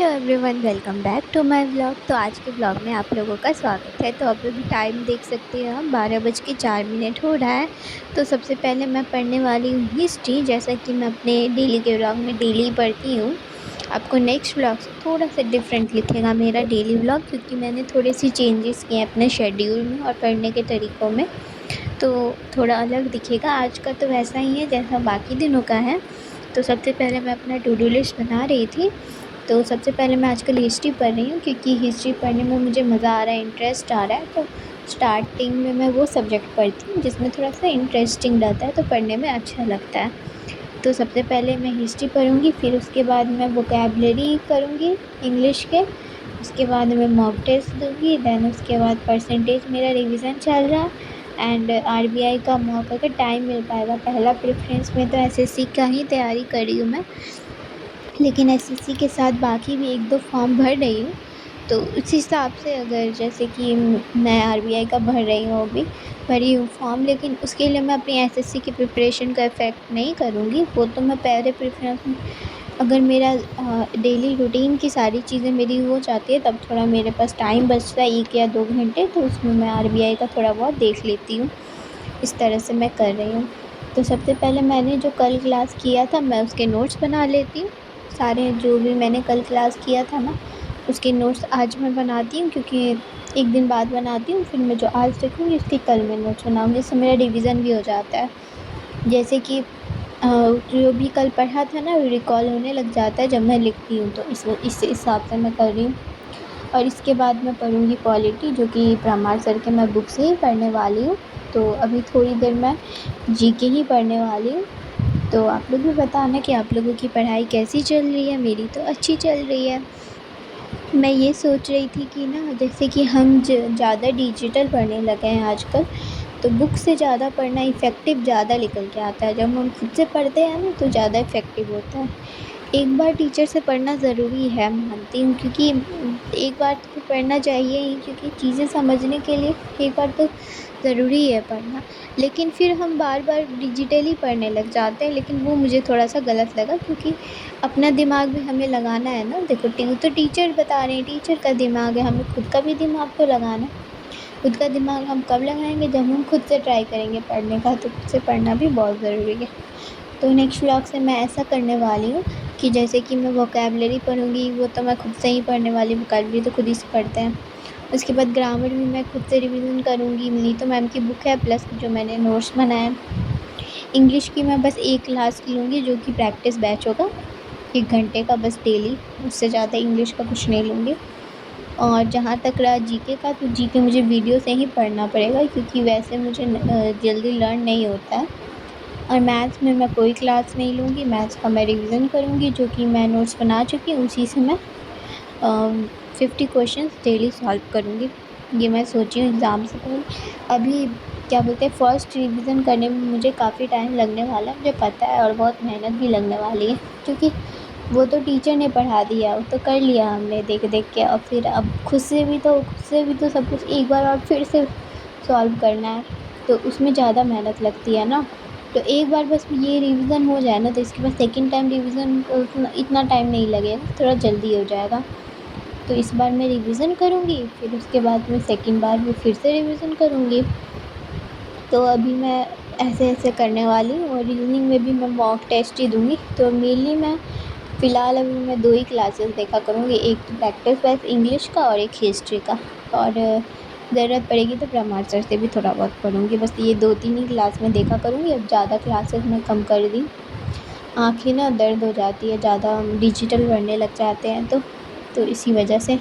Hello everyone, welcome back to my vlog. तो आज के व्लॉग में आप लोगों का स्वागत है। तो अभी भी टाइम देख सकते हैं हम, 12:04 हो रहा है। तो सबसे पहले मैं पढ़ने वाली हूँ हिस्ट्री, जैसा कि मैं अपने डेली के व्लॉग में डेली पढ़ती हूँ। आपको नेक्स्ट व्लॉग से थोड़ा सा डिफरेंट लिखेगा मेरा डेली व्लॉग, क्योंकि मैंने थोड़े सी चेंजेस किए अपने शेड्यूल में और पढ़ने के तरीक़ों में, तो थोड़ा अलग दिखेगा। आज का तो वैसा ही है जैसा बाकी दिनों का है। तो सबसे पहले मैं अपना टू डू लिस्ट बना रही थी। तो सबसे पहले मैं आजकल हिस्ट्री पढ़ रही हूँ, क्योंकि हिस्ट्री पढ़ने में मुझे मज़ा आ रहा है, इंटरेस्ट आ रहा है। तो स्टार्टिंग में मैं वो सब्जेक्ट पढ़ती हूँ जिसमें थोड़ा सा इंटरेस्टिंग रहता है, तो पढ़ने में अच्छा लगता है। तो सबसे पहले मैं हिस्ट्री पढ़ूँगी, फिर उसके बाद मैं वोकैबलरी करूँगी इंग्लिश के। उसके बाद मैं मॉक टेस्ट दूँगी। दैन उसके बाद परसेंटेज मेरा रिवीजन चल रहा है। एंड आरबीआई का मॉक अगर टाइम मिल पाएगा, पहला प्रेफरेंस में तो एसएससी का ही तैयारी कर रही हूँ मैं, लेकिन एसएससी के साथ बाकी भी 1-2 फॉर्म भर रही हूँ। तो उस हिसाब से, अगर जैसे कि मैं आरबीआई का भर रही हूँ, अभी भरी हूँ फॉर्म, लेकिन उसके लिए मैं अपनी एसएससी की प्रिपरेशन का इफ़ेक्ट नहीं करूँगी। वो तो मैं पहले प्रेफरेंस में, अगर मेरा डेली रूटीन की सारी चीज़ें मेरी हो जाती है, तब थोड़ा मेरे पास टाइम बचता है 1 या 2 घंटे, तो उसमें मैं आरबीआई का थोड़ा बहुत देख लेती हूँ। इस तरह से मैं कर रही हूँ। तो सबसे पहले मैंने जो कल क्लास किया था, मैं उसके नोट्स बना लेती हूँ। सारे जो भी मैंने कल क्लास किया था ना, उसके नोट्स आज मैं बनाती हूँ, क्योंकि 1 दिन बाद बनाती हूँ। फिर मैं जो आज लिखूँगी उसके कल मैं नोट्स बनाऊँगी, इससे मेरा रिवीजन भी हो जाता है। जैसे कि जो भी कल पढ़ा था ना, रिकॉल होने लग जाता है जब मैं लिखती हूँ। तो इस हिसाब से मैं कर रही हूँ। और इसके बाद मैं पढ़ूँगी पॉलिटी, जो कि परमार सर के मैं बुक से ही पढ़ने वाली हूँ। तो अभी थोड़ी देर मैं जीके ही पढ़ने वाली हूँ। तो आप लोग भी बताना कि आप लोगों की पढ़ाई कैसी चल रही है। मेरी तो अच्छी चल रही है। मैं ये सोच रही थी कि ना, जैसे कि हम ज़्यादा डिजिटल पढ़ने लगे हैं आजकल, तो बुक से ज़्यादा पढ़ना इफ़ेक्टिव ज़्यादा निकल के आता है। जब हम खुद से पढ़ते हैं ना, तो ज़्यादा इफ़ेक्टिव होता है। एक बार टीचर से पढ़ना ज़रूरी है, मानती हूँ, क्योंकि एक बार तो पढ़ना चाहिए ही, क्योंकि चीज़ें समझने के लिए एक बार तो ज़रूरी है पढ़ना। लेकिन फिर हम बार-बार डिजिटली पढ़ने लग जाते हैं, लेकिन वो मुझे थोड़ा-सा गलत लगा, क्योंकि अपना दिमाग भी हमें लगाना है ना। देखो, तो टीचर बता रहे हैं, टीचर का दिमाग है, हमें खुद का भी दिमाग तो लगाना है। खुद का दिमाग हम कब लगाएँगे? जब हम खुद से ट्राई करेंगे पढ़ने का। तो खुद से पढ़ना भी बहुत ज़रूरी है। तो नेक्स्ट व्लॉग से मैं ऐसा करने वाली हूँ कि जैसे कि मैं वोकैबलरी पढ़ूँगी, वो तो मैं खुद से ही पढ़ने वाली हूँ, वोकैबलरी तो खुद ही से पढ़ते हैं। उसके बाद ग्रामर भी मैं खुद से रिवीजन करूँगी, नीतू मैम की बुक है, प्लस जो मैंने नोट्स बनाए हैं। इंग्लिश की मैं बस 1 क्लास लूँगी, जो कि प्रैक्टिस बैच होगा, 1 घंटे का बस डेली, उससे ज़्यादा इंग्लिश का कुछ नहीं लूँगी। और जहाँ तक रहा जीके का, तो जीके मुझे वीडियो से ही पढ़ना पड़ेगा, क्योंकि वैसे मुझे जल्दी लर्न नहीं होता है। और मैथ्स में मैं कोई क्लास नहीं लूँगी, मैथ्स का मैं रिवीजन करूँगी, जो कि मैं नोट्स बना चुकी हूँ, उसी से मैं 50 क्वेश्चंस डेली सॉल्व करूँगी। ये मैं सोची हूँ एग्ज़ाम से पहले। अभी क्या बोलते हैं, फ़र्स्ट रिवीजन करने में मुझे काफ़ी टाइम लगने वाला है, मुझे पता है, और बहुत मेहनत भी लगने वाली है, क्योंकि वो तो टीचर ने पढ़ा दिया, वो तो कर लिया हमने देख-देख के। और फिर अब खुद से भी तो सब कुछ एक बार और फिर से सॉल्व करना है, तो उसमें ज़्यादा मेहनत लगती है ना। तो एक बार बस ये रिवीजन हो जाए ना, तो इसके बाद सेकंड टाइम रिवीजन को इतना टाइम नहीं लगेगा, थोड़ा जल्दी हो जाएगा। तो इस बार मैं रिवीजन करूँगी, फिर उसके बाद मैं सेकंड बार भी फिर से रिवीजन करूँगी। तो अभी मैं ऐसे-ऐसे करने वाली हूँ। और रीज़निंग में भी मैं मॉक टेस्ट ही दूँगी। तो मेनली मैं फ़िलहाल अभी मैं 2 ही क्लासेस देखा करूँगी, एक तो प्रैक्टिस बैच इंग्लिश का और एक हिस्ट्री का। और ज़रूरत पड़ेगी तो प्रमार सर से भी थोड़ा बहुत पढ़ूँगी। बस ये 2-3 ही क्लास में देखा करूँगी, अब ज़्यादा क्लासेस मैं कम कर दी। आँखें ना दर्द हो जाती है, ज़्यादा हम डिजिटल पढ़ने लग जाते हैं तो इसी वजह से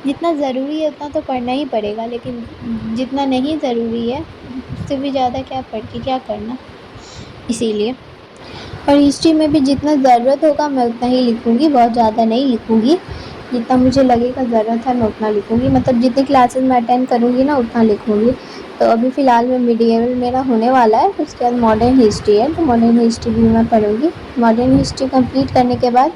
जितना ज़रूरी है उतना तो पढ़ना ही पड़ेगा, लेकिन जितना नहीं ज़रूरी है उससे भी ज़्यादा क्या पढ़ के क्या करना, इसीलिए। और हिस्ट्री में भी जितना ज़रूरत होगा मैं उतना ही लिखूँगी, बहुत ज़्यादा नहीं लिखूँगी। जितना मुझे लगेगा ज़रूरत है मैं उतना लिखूँगी, मतलब जितनी क्लासेस मैं अटेंड करूँगी ना उतना लिखूँगी। तो अभी फ़िलहाल में मिडिएवल मेरा होने वाला है, उसके बाद मॉडर्न हिस्ट्री है, तो मॉडर्न हिस्ट्री भी मैं पढ़ूँगी। मॉडर्न हिस्ट्री कंप्लीट करने के बाद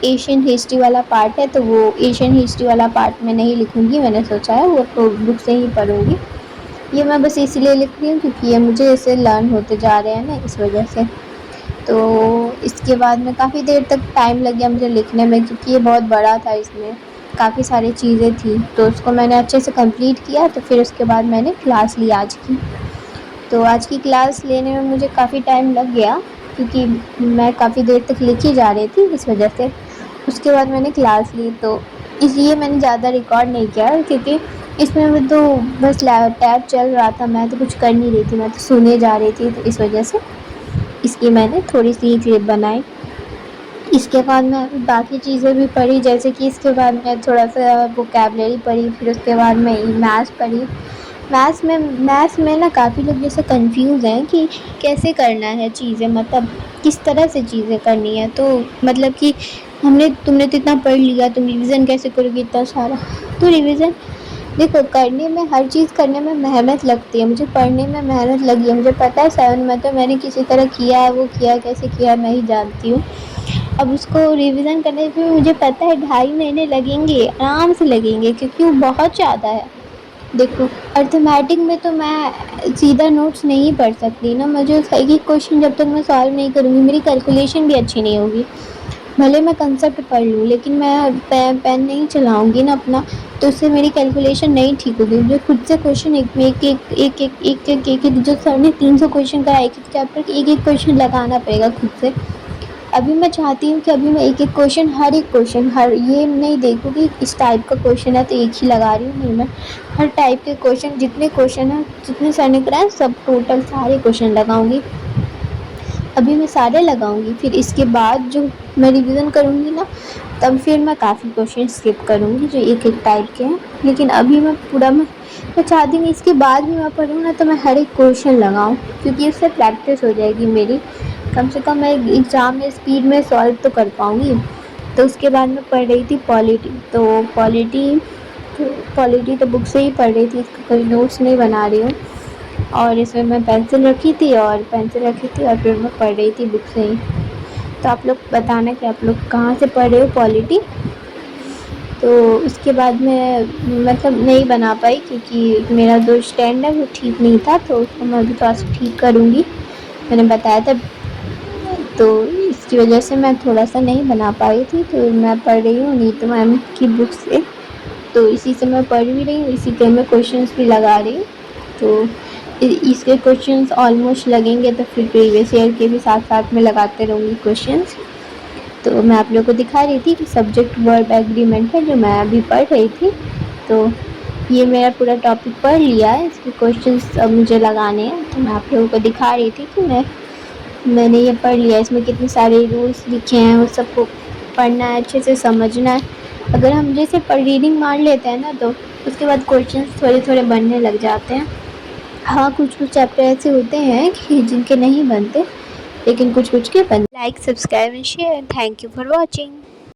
एशियन हिस्ट्री वाला पार्ट है, तो वो एशियन हिस्ट्री वाला पार्ट मैं नहीं लिखूँगी, मैंने सोचा है वो तो बुक से ही पढ़ूँगी। ये मैं बस इसलिए लिख रही हूँ क्योंकि ये मुझे ऐसे लर्न होते जा रहे हैं ना, इस वजह से। तो इसके बाद में काफ़ी देर तक टाइम लग गया मुझे लिखने में, क्योंकि ये बहुत बड़ा था, इसमें काफ़ी सारी चीज़ें थी। तो उसको मैंने अच्छे से कंप्लीट किया, तो फिर उसके बाद मैंने क्लास ली आज की। तो आज की क्लास लेने में मुझे काफ़ी टाइम लग गया, क्योंकि मैं काफ़ी देर तक लिखी जा रही थी, इस वजह से। उसके बाद मैंने क्लास ली, तो इसलिए मैंने ज़्यादा रिकॉर्ड नहीं किया, क्योंकि इसमें मैं तो बस टैब चल रहा था, मैं तो कुछ कर नहीं रही थी, मैं तो सुने जा रही थी, तो इस वजह से इसकी मैंने थोड़ी सी क्लिप बनाई। इसके बाद मैं बाकी चीज़ें भी पढ़ी, जैसे कि इसके बाद मैं थोड़ा सा वोकैबलरी पढ़ी, फिर उसके बाद मैं मैथ्स पढ़ी। मैथ्स में ना काफ़ी लोग जैसे कंफ्यूज हैं कि कैसे करना है चीज़ें, मतलब किस तरह से चीज़ें करनी है। तो मतलब कि तुमने तो इतना पढ़ लिया, तुम रिवीजन कैसे करोगी इतना सारा। तो रिवीजन देखो, करने में, हर चीज़ करने में मेहनत लगती है। मुझे पढ़ने में मेहनत लगी है, मुझे पता है 7 में तो मैंने किसी तरह किया है, वो किया कैसे किया मैं ही जानती हूँ। अब उसको रिवीजन करने में मुझे पता है 2.5 महीने लगेंगे, आराम से लगेंगे, क्योंकि वो बहुत ज़्यादा है। देखो, अर्थमेटिक में तो मैं सीधा नोट्स नहीं पढ़ सकती ना, मुझे उसका एक एक क्वेश्चन जब तक मैं सॉल्व नहीं करूँगी, मेरी कैलकुलेशन भी अच्छी नहीं होगी। भले मैं कंसेप्ट पढ़ लूँ, लेकिन मैं पेन नहीं चलाऊँगी ना अपना, तो उससे मेरी कैलकुलेशन नहीं ठीक होगी। मुझे खुद से क्वेश्चन एक जो सर ने 300 क्वेश्चन का एक एक चैप्टर एक एक क्वेश्चन लगाना पड़ेगा खुद से। अभी मैं चाहती हूँ कि अभी मैं एक एक क्वेश्चन, हर एक क्वेश्चन, हर ये नहीं देखूँ कि इस टाइप का क्वेश्चन है तो एक ही लगा रही हूँ, नहीं, मैं हर टाइप के क्वेश्चन, जितने क्वेश्चन हैं, जितने सर ने कराए सब टोटल सारे क्वेश्चन लगाऊंगी। अभी मैं सारे लगाऊंगी, फिर इसके बाद जो मैं रिवीजन करूँगी ना, तब फिर मैं काफ़ी क्वेश्चन स्किप करूँगी जो एक एक टाइप के हैं। लेकिन अभी मैं चाहती हूँ इसके बाद भी मैं पढ़ूँ ना, तो मैं हर एक क्वेश्चन लगाऊँ, क्योंकि उससे प्रैक्टिस हो जाएगी मेरी। कम से कम मैं एग्ज़ाम में स्पीड में सॉल्व तो कर पाऊँगी। तो उसके बाद मैं पढ़ रही थी पॉलिटी। तो पॉलिटी तो बुक से ही पढ़ रही थी, इसका कोई नोट्स नहीं बना रही हूँ। और इसमें मैं पेंसिल रखी थी और फिर मैं पढ़ रही थी बुक से ही। तो आप लोग बताना कि आप लोग कहाँ से पढ़ रहे हो पॉलिटी। तो उसके बाद मैं मतलब नहीं बना पाई, क्योंकि मेरा जो स्टैंड है वो ठीक नहीं था, तो उसको मैं अभी थोड़ा सा ठीक करूँगी, मैंने बताया था। तो इसकी वजह से मैं थोड़ा सा नहीं बना पाई थी। तो मैं पढ़ रही हूँ नीतू मैम की बुक से, तो इसी से मैं पढ़ भी रही हूँ, इसी के मैं क्वेश्चंस भी लगा रही हूँ। तो इसके क्वेश्चंस ऑलमोस्ट लगेंगे, तो फिर प्रीवियस ईयर के भी साथ साथ में लगाते रहूँगी क्वेश्चंस। तो मैं आप लोगों को दिखा रही थी कि सब्जेक्ट वर्ब एग्रीमेंट है जो मैं अभी पढ़ रही थी। तो ये मेरा पूरा टॉपिक पढ़ लिया है, इसके क्वेश्चंस अब मुझे लगाने हैं। तो मैं आप लोगों को दिखा रही थी कि मैंने ये पढ़ लिया, इसमें कितने सारे रूल्स लिखे हैं, वो सबको पढ़ना है, अच्छे से समझना है। अगर हम जैसे रीडिंग मार लेते हैं ना, तो उसके बाद क्वेश्चंस थोड़े थोड़े बनने लग जाते हैं। हाँ, कुछ कुछ चैप्टर ऐसे होते हैं कि जिनके नहीं बनते, लेकिन कुछ कुछ के बनते। Like, subscribe and share. Thank you for watching.